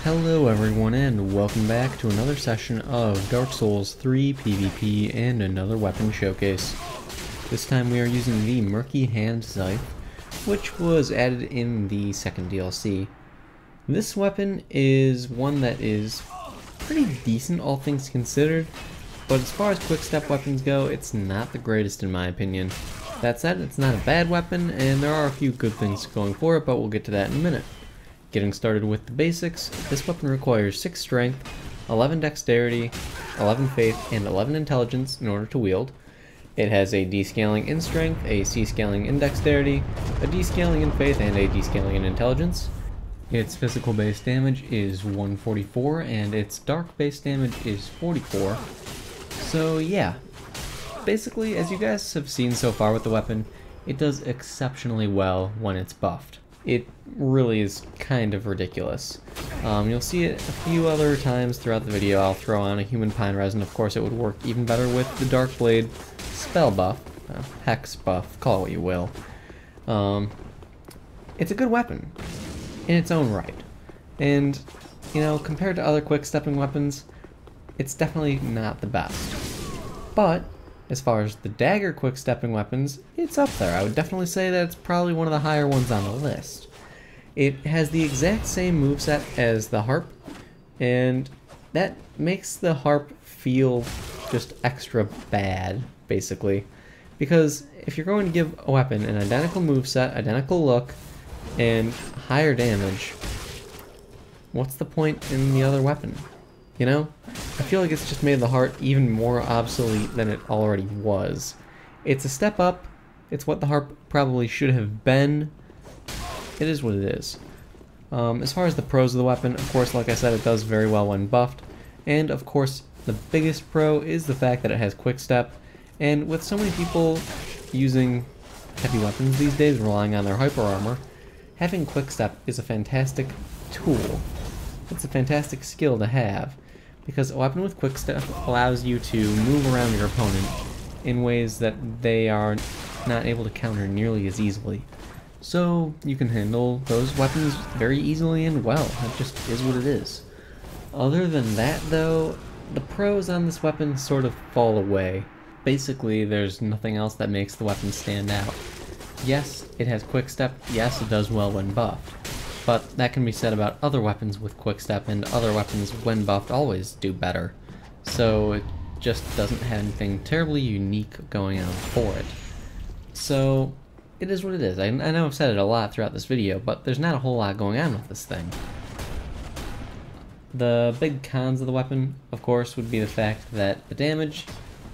Hello everyone and welcome back to another session of Dark Souls 3 PvP and another weapon showcase. This time we are using the Murky hand Scythe, which was added in the second DLC. This weapon is one that is pretty decent all things considered, but as far as quick step weapons go, it's not the greatest in my opinion. That said, it's not a bad weapon and there are a few good things going for it, but we'll get to that in a minute. Getting started with the basics, this weapon requires 6 strength, 11 dexterity, 11 faith, and 11 intelligence in order to wield. It has a D-scaling in strength, a C-scaling in dexterity, a D-scaling in faith, and a D-scaling in intelligence. Its physical base damage is 144, and its dark base damage is 44. So yeah, basically as you guys have seen so far with the weapon, it does exceptionally well when it's buffed. It really is kind of ridiculous. You'll see it a few other times throughout the video. I'll throw on a human pine resin. Of course, it would work even better with the Dark Blade spell buff, hex buff, call it what you will. It's a good weapon in its own right. And, you know, compared to other quick-stepping weapons, it's definitely not the best. But as far as the dagger quick-stepping weapons, it's up there. I would definitely say that it's probably one of the higher ones on the list. It has the exact same moveset as the harp, and that makes the harp feel just extra bad, basically. Because if you're going to give a weapon an identical moveset, identical look, and higher damage, what's the point in the other weapon? You know? I feel like it's just made the harp even more obsolete than it already was. It's a step up. It's what the harp probably should have been. It is what it is. As far as the pros of the weapon, of course, like I said, it does very well when buffed. And of course, the biggest pro is the fact that it has quick step. And with so many people using heavy weapons these days, relying on their hyper armor, having quick step is a fantastic tool. It's a fantastic skill to have, because a weapon with quick step allows you to move around your opponent in ways that they are not able to counter nearly as easily. So you can handle those weapons very easily and well. That just is what it is. Other than that though, the pros on this weapon sort of fall away. Basically, there's nothing else that makes the weapon stand out. Yes, it has quick step. Yes, it does well when buffed. But that can be said about other weapons with quick step, and other weapons when buffed always do better. So it just doesn't have anything terribly unique going on for it. So it is what it is. I know I've said it a lot throughout this video, but there's not a whole lot going on with this thing. The big cons of the weapon, of course, would be the fact that the damage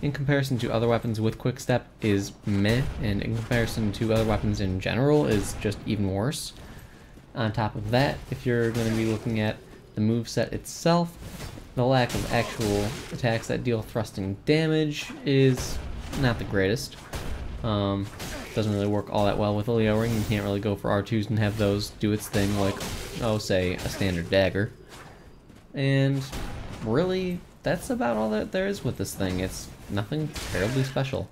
in comparison to other weapons with quick step is meh, and in comparison to other weapons in general is just even worse. On top of that, if you're going to be looking at the moveset itself, the lack of actual attacks that deal thrusting damage is not the greatest. Doesn't really work all that well with a Leo ring. You can't really go for R2s and have those do its thing like, oh, say, a standard dagger. And really, that's about all that there is with this thing. It's nothing terribly special.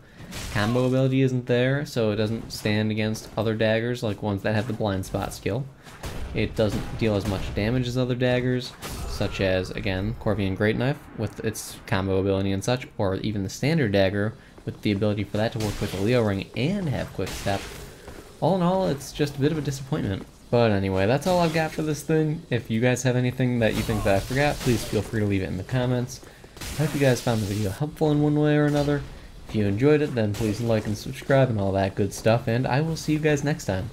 Combo ability isn't there, so it doesn't stand against other daggers like ones that have the blind spot skill. It doesn't deal as much damage as other daggers, such as, again, Corvian Great Knife with its combo ability and such, or even the standard dagger with the ability for that to work with the Leo ring and have quick step. All in all, it's just a bit of a disappointment. But anyway, that's all I've got for this thing. If you guys have anything that you think that I forgot, please feel free to leave it in the comments. I hope you guys found the video helpful in one way or another. If you enjoyed it, then please like and subscribe and all that good stuff, and I will see you guys next time.